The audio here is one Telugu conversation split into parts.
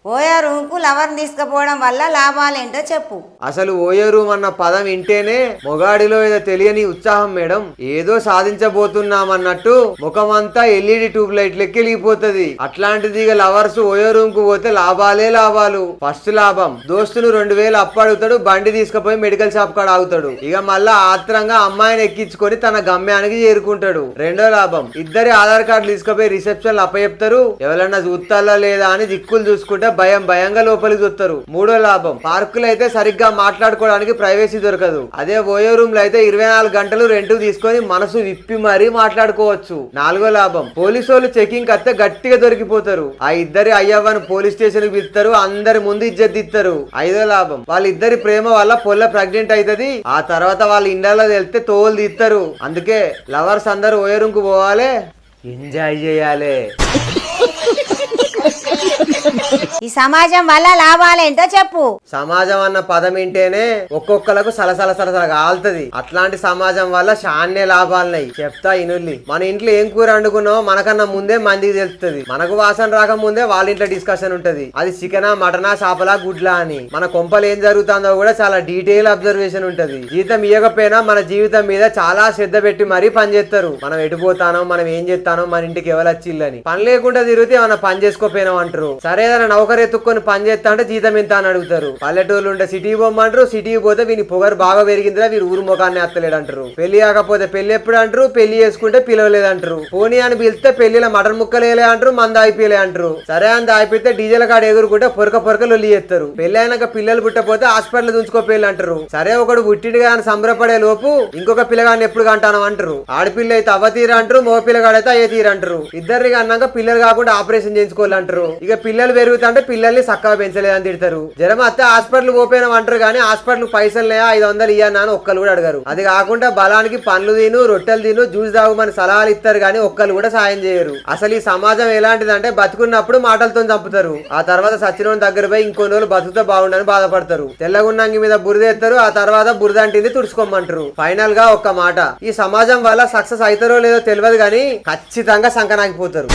ఓయో రూమ్కు లవర్ని తీసుకుపోవడం వల్ల లాభాలేంటో చెప్పు. అసలు ఓయో రూమ్ అన్న పదం వింటేనే మొగాడిలో ఏదో తెలియని ఉత్సాహం మేడం. ఏదో సాధించబోతున్నామన్నట్టు ముఖమంతా ఎల్ఈడి ట్యూబ్ లైట్ లెక్కి వెళ్ళిపోతుంది. అట్లాంటిది ఇక లవర్స్ ఓయో రూమ్ కు పోతే లాభాలే లాభాలు. ఫస్ట్ లాభం, దోస్తులు 2000 అప్పు అడుగుతాడు, బండి తీసుకుపోయి మెడికల్ షాప్ కాడ ఆగుతాడు. ఇక మళ్ళా ఆత్రంగా అమ్మాయిని ఎక్కించుకొని తన గమ్యానికి చేరుకుంటాడు. రెండో లాభం, ఇద్దరి ఆధార్ కార్డులు తీసుకుపోయి రిసెప్షన్ అప్పచెప్తారు. ఎవరన్నా చూస్తాలా లేదా అని దిక్కులు చూసుకుంటే భయంగా లోపలికి చూస్తారు. మూడో లాభం, పార్కులు అయితే సరిగ్గా మాట్లాడుకోవడానికి ప్రైవసీ దొరకదు. అదే ఓయో రూమ్ లో అయితే 24 గంటలు రెంట్ తీసుకొని మనసు విప్పి మరీ మాట్లాడుకోవచ్చు. నాలుగో లాభం, పోలీసు వాళ్ళు చెకింగ్ కత్తే గట్టిగా దొరికిపోతారు. ఆ ఇద్దరి అయ్యవ్వను పోలీస్ స్టేషన్ కి పిలుస్తారు, అందరి ముందు ఇజ్జత్ ఇస్తారు. ఐదో లాభం, వాళ్ళిద్దరి ప్రేమ వల్ల పొల్ల ప్రెగ్నెంట్ అవుతుంది. ఆ తర్వాత వాళ్ళ ఇండియాలో వెళ్తే తోలు తీస్తారు. అందుకే లవర్స్ అందరు ఓయో రూమ్ కు పోవాలి, ఎంజాయ్ చేయాలి. ఈ సమాజం వల్ల లాభాలేంటో చెప్పు. సమాజం అన్న పదం వింటేనే ఒక్కొక్కలకు సలసల కాలుతుంది. అట్లాంటి సమాజం వల్ల చాన్నే లాభాలున్నాయి, చెప్తా ఇనుల్లి. మన ఇంట్లో ఏం కూర వండుకున్నావో మనకన్నా ముందే మందికి తెలుస్తుంది. మనకు వాసన రాకముందే వాళ్ళ ఇంట్లో డిస్కషన్ ఉంటది. అది చికెనా, మటనా, చేపలా, గుడ్లా అని. మన కొంపలు ఏం జరుగుతుందో కూడా చాలా డీటెయిల్ అబ్జర్వేషన్ ఉంటది. జీతం ఇవ్వకపోయినా మన జీవితం మీద చాలా శ్రద్ధ పెట్టి మరీ పని చేస్తారు. మనం ఎటుపోతానో, మనం ఏం చేస్తానో, మన ఇంటికి ఎవరు వచ్చిల్లని. పని లేకుండా తిరిగితే ఏమన్నా పని చేసుకోపోయినాం అంటారు. సరే ఏదైనా నౌకరు ఎత్తుక్కొని పని చేస్తా అంటే జీతం ఎంత అని అడుగుతారు. పల్లెటూళ్ళు ఉంటే సిటీకి పోమంటారు. సిటీకి పోతే వీని పొగరు బాగా పెరిగిందిరా, వీరు ఊరు ముఖాన్ని ఎత్తలేడు అంటారు. పెళ్లి కాకపోతే పెళ్లి ఎప్పుడు అంటారు, పెళ్లి చేసుకుంటే పిలవలేదంటారు. పోనీ అని పిలిస్తే పెళ్లిలో మటన్ ముక్కలేలే అంటారు, మంద అయిపోయలే అంటారు. సరే అని దాయిపితే డీజిల్ కాడ ఎగురుకుంటే పొరక లొల్లి చేస్తారు. పెళ్లి అయినాక పిల్లలు పుట్టపోతే హాస్పిటల్ దుంచుకోపోయి అంటారు. సరే ఒకడు పుట్టిడిగా అని సంబరపడే లోపు ఇంకొక పిల్లగాన్ని ఎప్పుడు కంటాను అంటారు. ఆడపిల్ల అయితే అవ్వ తీర అంటారు, మగ పిల్లగాడైతే అయ్యే తీరంటారు. ఇద్దరికి అన్నాక పిల్లలు కాకుండా ఆపరేషన్ చేయించుకోవాలంటారు. ఇక పిల్లలు పెరుగుతుంటే పిల్లల్ని చక్కగా పెంచలేదని తిడతారు. జ్వరం అత్తే హాస్పిటల్ పోయినా అంటారు, కానీ హాస్పిటల్ పైసలు లేయా 500 ఇయ్యన్నా అని ఒక్కరు కూడా అడగరు. అది కాకుండా బలానికి పండ్లు తిను, రొట్టెలు తిను, జ్యూస్ తాగుమని సలహాలు ఇస్తారు, కానీ ఒక్కరు కూడా సాయం చేయరు. అసలు ఈ సమాజం ఎలాంటిదంటే బతుకున్నప్పుడు మాటలతో చంపుతారు, ఆ తర్వాత సచ్చినోని దగ్గర పోయి ఇంకొన్ని రోజులు బతుకుతో బాగుండని బాధపడతారు. తెల్లగున్నంగి మీద బురద ఎత్తారు, ఆ తర్వాత బురద అంటింది తుడుచుకోమంటారు. ఫైనల్ గా ఒక్క మాట, ఈ సమాజం వల్ల సక్సెస్ అవుతారో లేదో తెలియదు, కానీ ఖచ్చితంగా సంకనాగిపోతారు.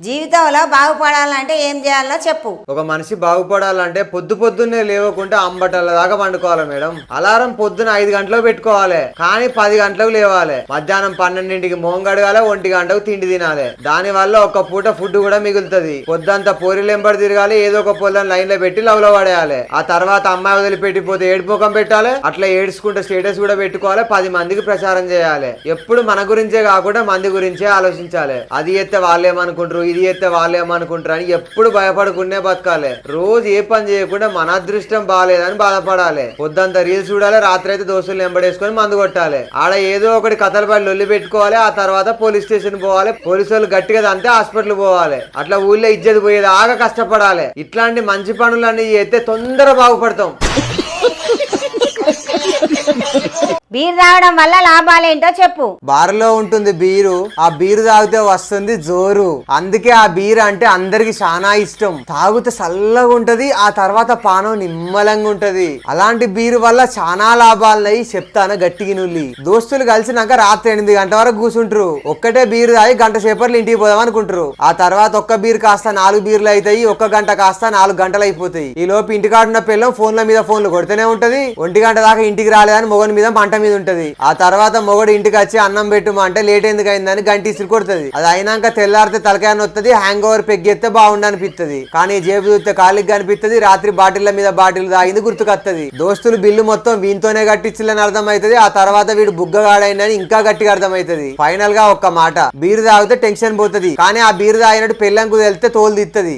జీవితంలో బాగుపడాలంటే ఏం చేయాలో చెప్పు. ఒక మనిషి బాగుపడాలంటే పొద్దున్నే లేవకుండా అంబటల దాకా పండుకోవాలి మేడం. అలారం పొద్దున 5 గంటలకు పెట్టుకోవాలి, కానీ 10 గంటలకు లేవాలి. మధ్యాహ్నం 12ంటికి మొహం కడగాలి, 1 గంటకు తిండి తినాలి. దాని వల్ల ఒక పూట ఫుడ్ కూడా మిగులుతుంది. పొద్దంతా పోరిలెంబడి తిరగాలి, ఏదో ఒక పొద్దున లైన్ లో పెట్టి లవ్ లో పడేయాలి. ఆ తర్వాత అమ్మాయి వదిలిపెట్టిపోతే ఏడుపుకం పెట్టాలి, అట్లా ఏడ్చుకుంటే స్టేటస్ కూడా పెట్టుకోవాలి, 10 మందికి ప్రచారం చేయాలి. ఎప్పుడు మన గురించే కాకుండా మంది గురించే ఆలోచించాలి. అది ఎత్తే వాళ్ళేమనుకుంటారు, ఇది ఎత్తే వాళ్ళేమనుకుంటారు అని ఎప్పుడు భయపడుకునే బతకాలి. రోజు ఏ పని చేయకుండా మన అదృష్టం బాగాలేదని బాధపడాలి. పొద్దంతా రీల్స్ చూడాలి, రాత్రి అయితే దోస్తులు ఎంబడేసుకొని మందు కొట్టాలి. ఆడ ఏదో ఒకటి కథలు పడి లొల్లి పెట్టుకోవాలి. ఆ తర్వాత పోలీస్ స్టేషన్ పోవాలి, పోలీసు వాళ్ళు గట్టిగా దంతే హాస్పిటల్ పోవాలి. అట్లా ఊళ్ళో ఇజ్జత్ పోయేది ఆగా కష్టపడాలి. ఇట్లాంటి మంచి పనులన్నీ చేస్తే తొందర బాగుపడతాం. బీర్ తాగడం వల్ల లాభాలేంటో చెప్పు. బార్లో ఉంటుంది బీరు, ఆ బీరు తాగితే వస్తుంది జోరు. అందుకే ఆ బీర్ అంటే అందరికి చాలా ఇష్టం. తాగితే చల్లగా ఉంటది, ఆ తర్వాత పానం నిమ్మలంగా ఉంటది. అలాంటి బీరు వల్ల చాలా లాభాలున్నాయి, చెప్తాను గట్టికి నుల్లి. దోస్తులు కలిసినాక రాత్రి 8 గంటల వరకు కూర్చుంటారు. ఒక్కటే బీరు తాగి గంట సేపర్లు ఇంటికి పోదాం అనుకుంటారు. ఆ తర్వాత ఒక్క బీర్ కాస్త 4 బీర్లు అవుతాయి, 1 గంట కాస్త 4 గంటలు అయిపోతాయి. ఈ లోపు ఇంటికాడున్న పిల్లం ఫోన్ల మీద ఫోన్లు కొడుతూనే ఉంటది. 1 గంట దాకా ఇంటికి రాలేదని మొగని మీద మంట మీద ఉంటది. ఆ తర్వాత మొగడు ఇంటికి వచ్చి అన్నం పెట్టుమా అంటే లేట్ ఎందుకు అయిందని గంట ఇసురు కొడుతుంది. అది అయినాక తెల్లారితే తలకాయ నొత్తది, హ్యాంగ్ ఓవర్ పెగ్గెత్తే బాగుండనిపిస్తుంది. కానీ జేబు చూస్తే ఖాళీగా కనిపిస్తుంది. రాత్రి బాటిళ్ల మీద బాటిల్ తాగింది గుర్తుకొత్తది. దోస్తులు బిల్లు మొత్తం వీనితోనే కట్టించాలని అర్థమైతది. ఆ తర్వాత వీడు బుగ్గగాడైందని ఇంకా గట్టిగా అర్థమైతది. ఫైనల్ గా ఒక్క మాట, బీరు తాగితే టెన్షన్ పోతుంది, కానీ ఆ బీరు తాగినట్టు పెళ్ళంకు వెళ్తే తోలు తీస్తుంది.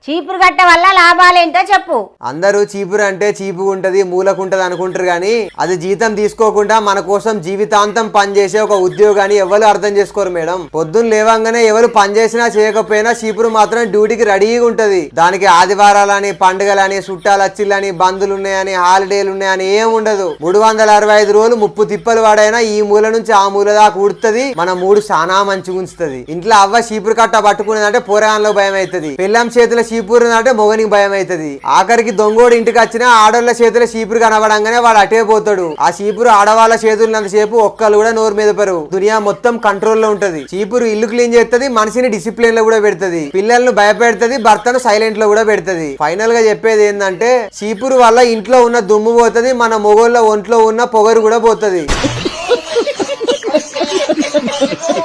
చీపురు గట్ట వల్ల లాభాలేంటో చెప్పు. అందరూ చీపురు అంటే చీపుగా ఉంటది, మూలకుంటది అనుకుంటారు, కానీ అది జీతం తీసుకోకుండా మన కోసం జీవితాంతం పనిచేసే ఒక ఉద్యోగాన్ని ఎవరు అర్థం చేసుకోరు మేడం. పొద్దున్న లేవంగానే ఎవరు పని చేసినా చేయకపోయినా చీపురు మాత్రం డ్యూటీకి రెడీగా ఉంటది. దానికి ఆదివారాలని, పండుగలని, చుట్టాలచ్చిళ్ళని, బంధులు ఉన్నాయని, హాలిడేలు ఉన్నాయని ఏం ఉండదు. 365 రోజులు 30 తిప్పలు వాడైనా ఈ మూల నుంచి ఆ మూల దాకా ఉడుతుంది. మన మూడు చాలా మంచిగా ఉంచుతుంది. ఇంట్లో అవ్వ చీపురు కట్ట పట్టుకునేదంటే పోరాయంలో భయం అవుతుంది. పెళ్ళాం చేతుల చీపురు అంటే మొగనికి భయం అవుతుంది. ఆఖరికి దొంగోడు ఇంటికి వచ్చినా ఆడోళ్ళ చేతుల చీపురు కనబడంగానే వాడు అటే పోతాడు. ఆ చీపురు ఆడవాళ్ళ చేతులున్నంత సేపు ఒక్కళ్ళు కూడా నోరు మీద పరు. దునియా మొత్తం కంట్రోల్లో ఉంటది. చీపురు ఇల్లు క్లీన్ చేస్తుంది, మనిషిని డిసిప్లిన్ లో కూడా పెడుతుంది, పిల్లలను భయపెడుతుంది, భర్తను సైలెంట్ లో కూడా పెడుతుంది. ఫైనల్ గా చెప్పేది ఏంటంటే చీపురు వల్ల ఇంట్లో ఉన్న దుమ్ము పోతుంది, మన మొగోళ్ళ ఒంట్లో ఉన్న పొగరు కూడా పోతుంది.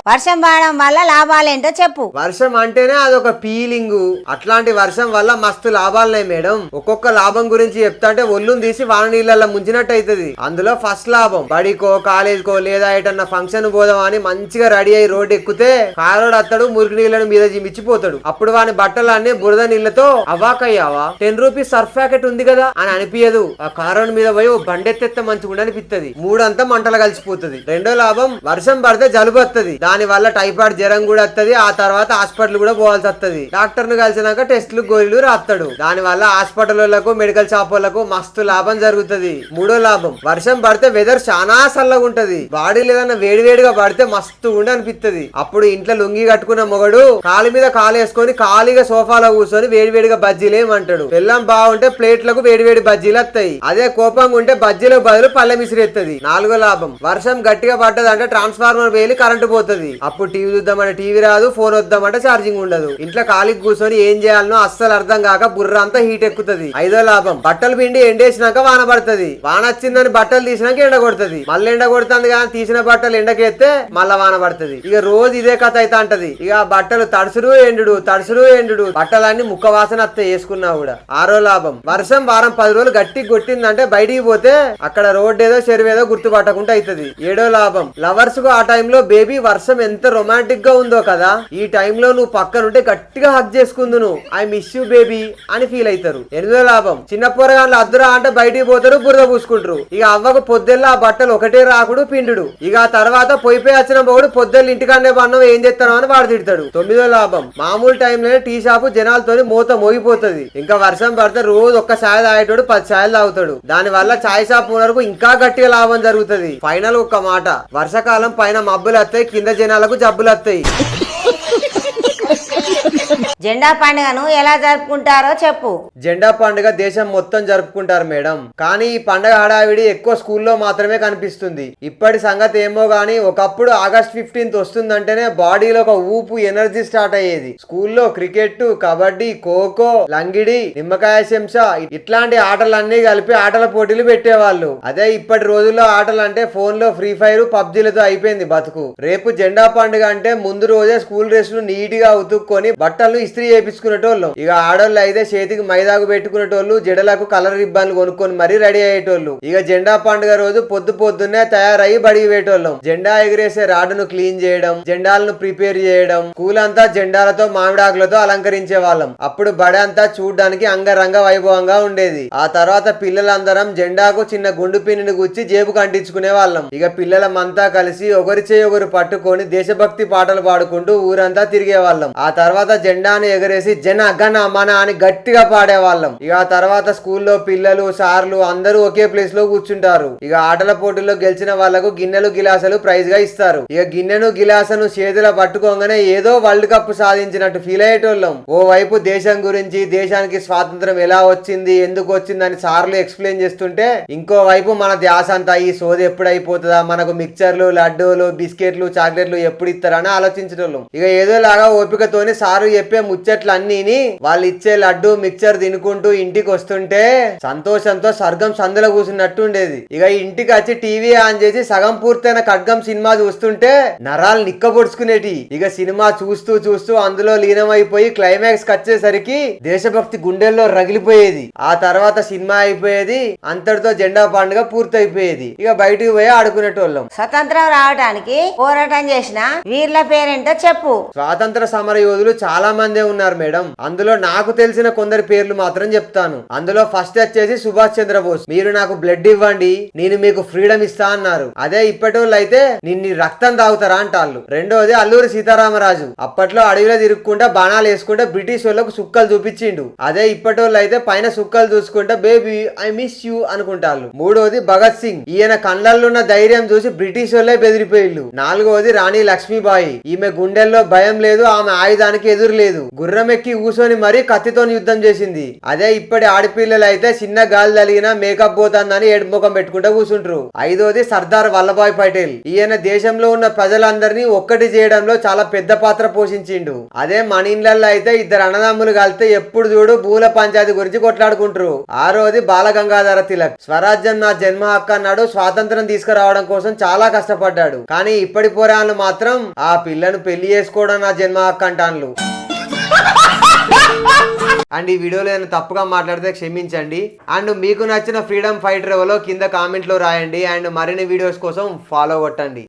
వర్షం పడడం వల్ల లాభాలేంటో చెప్పు. వర్షం అంటేనే అదొక ఫీలింగ్. అట్లాంటి వర్షం వల్ల మస్తు లాభాలున్నాయి మేడం. ఒక్కొక్క లాభం గురించి చెప్తాంటే ఒళ్ళుని తీసి వాన నీళ్ళల్లో ముంచినట్టు అవుతుంది. అందులో ఫస్ట్ లాభం, బడికో కాలేజ్కో లేదా ఎటన్నా ఫంక్షన్ పోదాం అని మంచిగా రెడీ అయ్యి రోడ్డు ఎక్కితే కారోడు అత్తడు మురికి నీళ్ళను మీద జిమ్మిచ్చిపోతాడు. అప్పుడు వాని బట్టలన్నీ బురద నీళ్లతో అవాకయ్యావా 10 రూపీస్ సర్ఫ్ ప్యాకెట్ ఉంది కదా అని అనిపించదు. ఆ కారోడ్ మీద పోయి బండెత్తెత్త మంచిగా అనిపిస్తుంది. మూడంతా మంటలు కలిసిపోతుంది. రెండో లాభం, వర్షం పడితే జలుబు వస్తుంది. దాని వల్ల టైఫాయిడ్ జ్వరం కూడా వస్తుంది. ఆ తర్వాత హాస్పిటల్ కూడా పోవాల్సి వస్తుంది. డాక్టర్ ను కలిసినాక టెస్టులు గోళీలు రాస్తాడు. దాని వల్ల హాస్పిటల్ వాళ్ళకు మెడికల్ షాప్ వాళ్ళకు మస్తు లాభం జరుగుతుంది. మూడో లాభం, వర్షం పడితే వెదర్ చాలా చల్లగా ఉంటది. బాడీ లేదన్నా వేడివేడిగా పడితే మస్తు ఉండి అనిపిస్తుంది. అప్పుడు ఇంట్లో లుంగి కట్టుకున్న మొగడు కాలు మీద కాలు వేసుకొని ఖాళీగా సోఫాలో కూర్చొని వేడివేడిగా బజ్జీలేమంటాడు. బెల్లం బాగుంటే ప్లేట్లకు వేడివేడి బజ్జీలు వస్తాయి. అదే కోపంగా ఉంటే బజ్జీలకు బదులు పల్లె మిసిరెత్తది. నాలుగో లాభం, వర్షం గట్టిగా పడ్డదంటే ట్రాన్స్ఫార్మర్ వేలి కరెంటు పోతుంది. అప్పుడు టీవీ చూద్దామంటే టీవీ రాదు, ఫోన్ వద్దామంటే ఛార్జింగ్ ఉండదు. ఇంట్లో ఖాళీకి కూర్చొని ఏం చేయాలనో అస్సలు అర్థం కాక బుర్ర అంతా హీట్ ఎక్కుతుంది. ఐదో లాభం, బట్టలు పిండి ఎండేసినాక వాన పడుతుంది. వాన వచ్చిందని బట్టలు తీసినాక ఎండ కొడుతుంది. మళ్ళీ ఎండ కొడుతుంది కానీ తీసిన బట్టలు ఎండకెత్తే మళ్ళా వాన పడుతుంది. ఇక రోజు ఇదే కథ అయితే అంటది. ఇక బట్టలు తడుసుడు ఎండుడు బట్టలన్నీ ముక్క వాసన అత్తే వేసుకున్నా కూడా. ఆరో లాభం, వర్షం వారం 10 రోజులు గట్టి కొట్టిందంటే బయటికి పోతే అక్కడ రోడ్ ఏదో చెరువేదో గుర్తుపట్టకుండా అవుతుంది. ఏడో లాభం, లవర్స్ కు ఆ టైంలో బేబీ వర్షం ఎంత రొమాంటిక్ గా ఉందో కదా, ఈ టైంలో నువ్వు పక్కనుంటే గట్టిగా హక్ చేసుకుందును, ఐ మిస్ యూ బేబీ అని ఫీల్ అవుతారు. ఎనిమిదో లాభం, చిన్న పోరగాళ్ళు అద్దురా అంటే బయటికి పోతారు, బురద పూసుకుంటారు. ఇక అవ్వకు పొద్దుల్ల ఆ బట్టలు ఒకటే రాకుడు పిండుడు. ఇక ఆ తర్వాత పొయ్యిపోయి వచ్చిన పోడు పొద్దున్న ఇంటికన్నే పన్నం ఏం చేస్తాను అని వాడు తిడతాడు. తొమ్మిదో లాభం, మామూలు టైంలోనే టీ షాపు జనాలతోని మూత మోగిపోతుంది. ఇంకా వర్షం పడితే రోజు ఒక్క ఛాయ్ తాగేటోడు 10 ఛాయలు తాగుతాడు. దాని వల్ల ఛాయ్ షాప్ ఓనర్కు ఇంకా గట్టిగా లాభం జరుగుతుంది. ఫైనల్ ఒక్క మాట, వర్షాకాలం పైన మబ్బులు వస్తాయి, కింద జనాలకు జబ్బులు వస్తాయి. జెండా పండుగను ఎలా జరుపుకుంటారో చెప్పు. జెండా పండుగ దేశం మొత్తం జరుపుకుంటారు మేడం. కానీ ఈ పండుగ హడావిడి ఎక్కువ స్కూల్లో మాత్రమే కనిపిస్తుంది. ఇప్పటి సంగతి ఏమో గానీ ఒకప్పుడు ఆగస్ట్ 15 వస్తుందంటేనే బాడీలో ఒక ఊపు ఎనర్జీ స్టార్ట్ అయ్యేది. స్కూల్లో క్రికెట్, కబడ్డీ, ఖోఖో, లంగిడి, నిమ్మకాయ చెంచా ఇట్లాంటి ఆటలన్నీ కలిపి ఆటల పోటీలు పెట్టేవాళ్ళు. అదే ఇప్పటి రోజుల్లో ఆటలు అంటే ఫోన్ లో ఫ్రీ ఫైర్, పబ్జీలతో అయిపోయింది బతుకు. రేపు జెండా పండుగ అంటే ముందు రోజే స్కూల్ డ్రెస్ ను నీట్ గా ఉతుక్కొని బట్టలను ఇస్త్రీ చేయించుకునేటోళ్ళం. ఇక ఆడోళ్ళు అయితే చేతికి మైదాకు పెట్టుకునేటోళ్ళు, జడలకు కలర్ రిబ్బన్లు కొనుక్కొని మరీ రెడీ అయ్యేటోళ్ళు. ఇక జెండా పండుగ రోజు పొద్దున్నే తయారయ్యి బడికి పెట్టేటోళ్ళం. జెండా ఎగిరేసే రాడును క్లీన్ చేయడం, జెండాలను ప్రిపేర్ చేయడం, స్కూల్ అంతా జెండాలతో మామిడాకులతో అలంకరించే వాళ్ళం. అప్పుడు బడి అంతా చూడడానికి అంగరంగ వైభవంగా ఉండేది. ఆ తర్వాత పిల్లలందరం జెండాకు చిన్న గుండు పిన్నిని గుచ్చి జేబుకు అంటించుకునే వాళ్ళం. ఇక పిల్లలమంతా కలిసి ఒకరి చేయి ఒకరు పట్టుకొని దేశభక్తి పాటలు పాడుకుంటూ ఊరంతా తిరిగే వాళ్ళం. ఆ తర్వాత జెండాను ఎగరేసి జన గణ మన అని గట్టిగా పాడేవాళ్ళం. ఇక ఆ తర్వాత స్కూల్లో పిల్లలు, సార్లు అందరూ ఒకే ప్లేస్ లో కూర్చుంటారు. ఇక ఆటల పోటీల్లో గెలిచిన వాళ్లకు గిన్నెలు, గిలాసులు ప్రైజ్ గా ఇస్తారు. ఇక గిన్నెను, గిలాసును చేతిలో పట్టుకోగానే ఏదో వరల్డ్ కప్ సాధించినట్టు ఫీల్ అయ్యేటోళ్ళం. ఓ వైపు దేశం గురించి, దేశానికి స్వాతంత్రం ఎలా వచ్చింది, ఎందుకు వచ్చింది అని సార్లు ఎక్స్ప్లెయిన్ చేస్తుంటే, ఇంకో వైపు మన ధ్యాస అంతా ఈ సోది ఎప్పుడు అయిపోతుందా, మనకు మిక్చర్లు, లడ్డూలు, బిస్కెట్లు, చాక్లెట్లు ఎప్పుడు ఇస్తారని ఆలోచించటోళ్ళం. ఇక ఏదోలాగా ఓపికతోని సారు చెప్పే ముచ్చట్లు అన్నీని వాళ్ళు ఇచ్చే లడ్డు, మిక్చర్ తినుకుంటూ ఇంటికి వస్తుంటే సంతోషంతో స్వర్గం సందులో కూర్చున్నట్టు ఉండేది. ఇక ఇంటికి వచ్చి టీవీ ఆన్ చేసి సగం పూర్తయిన ఖడ్గం సినిమా చూస్తుంటే నరాలు నిక్కబొడుచుకునేటి. ఇక సినిమా చూస్తూ చూస్తూ అందులో లీనమైపోయి క్లైమాక్స్ వచ్చేసరికి దేశభక్తి గుండెల్లో రగిలిపోయేది. ఆ తర్వాత సినిమా అయిపోయేది, అంతటితో జెండా పండుగ పూర్తయిపోయేది. ఇక బయటికి పోయి ఆడుకునేటోళ్ళం. స్వతంత్రం రావడానికి పోరాటం చేసిన వీర్ల పేరేంటో చెప్పు. స్వాతంత్ర సమర యోధులు చాలా మందే ఉన్నారు మేడం. అందులో నాకు తెలిసిన కొందరి పేర్లు మాత్రం చెప్తాను. అందులో ఫస్ట్ వచ్చేసి సుభాష్ చంద్రబోస్. మీరు నాకు బ్లడ్ ఇవ్వండి, నేను మీకు ఫ్రీడమ్ ఇస్తా అన్నారు. అదే ఇప్పటోళ్ళు అయితే నిన్ను రక్తం తాగుతారా అంటాళ్ళు. రెండోది అల్లూరి సీతారామరాజు. అప్పట్లో అడవిలో తిరుక్కుంటా బాణాలు వేసుకుంటే బ్రిటిష్ వాళ్ళకు సుక్కలు చూపించిండు. అదే ఇప్పటోళ్ళు అయితే పైన సుక్కలు చూసుకుంటా బేబీ ఐ మిస్ యూ అనుకుంటాళ్ళు. మూడోది భగత్ సింగ్. ఈయన కళ్ళల్లో ఉన్న ధైర్యం చూసి బ్రిటిష్ వాళ్ళే బెదిరిపోయిళ్ళు. నాలుగోది రాణి లక్ష్మీబాయి. ఈమె గుండెల్లో భయం లేదు, ఆమె ఆయుధానికి ఎదురు లేదు. గుర్రం ఎక్కి కూసోని మరీ కత్తితో యుద్ధం చేసింది. అదే ఇప్పటి ఆడపిల్లలు అయితే చిన్న గాలి తలిగినా మేకప్ పోతుందని ఏడుముఖం పెట్టుకుంటూ కూర్చుంటారు. ఐదోది సర్దార్ వల్లభాయ్ పటేల్. ఈయన దేశంలో ఉన్న ప్రజలందరినీ ఒక్కటి చేయడంలో చాలా పెద్ద పాత్ర పోషించిండు. అదే మన ఇళ్లలో అయితే ఇద్దరు అన్నదమ్ములు కలిస్తే ఎప్పుడు చూడు భూల పంచాయతీ గురించి కొట్లాడుకుంటారు. ఆరోది బాలగంగాధర తిలక్. స్వరాజ్యం నా జన్మ హక్కు అన్నాడు. స్వాతంత్రం తీసుకురావడం కోసం చాలా కష్టపడ్డాడు. కానీ ఇప్పటి పోరాళ్ళు మాత్రం ఆ పిల్లను పెళ్లి చేసుకోవడం నా జన్మ హక్కు అంటాన్లు. అండ్ ఈ వీడియోలో ఏదైనా తప్పుగా మాట్లాడితే క్షమించండి. అండ్ మీకు నచ్చిన ఫ్రీడమ్ ఫైటర్ ఎవరో కింద కామెంట్లో రాయండి. అండ్ మరిన్ని వీడియోస్ కోసం ఫాలో కొట్టండి.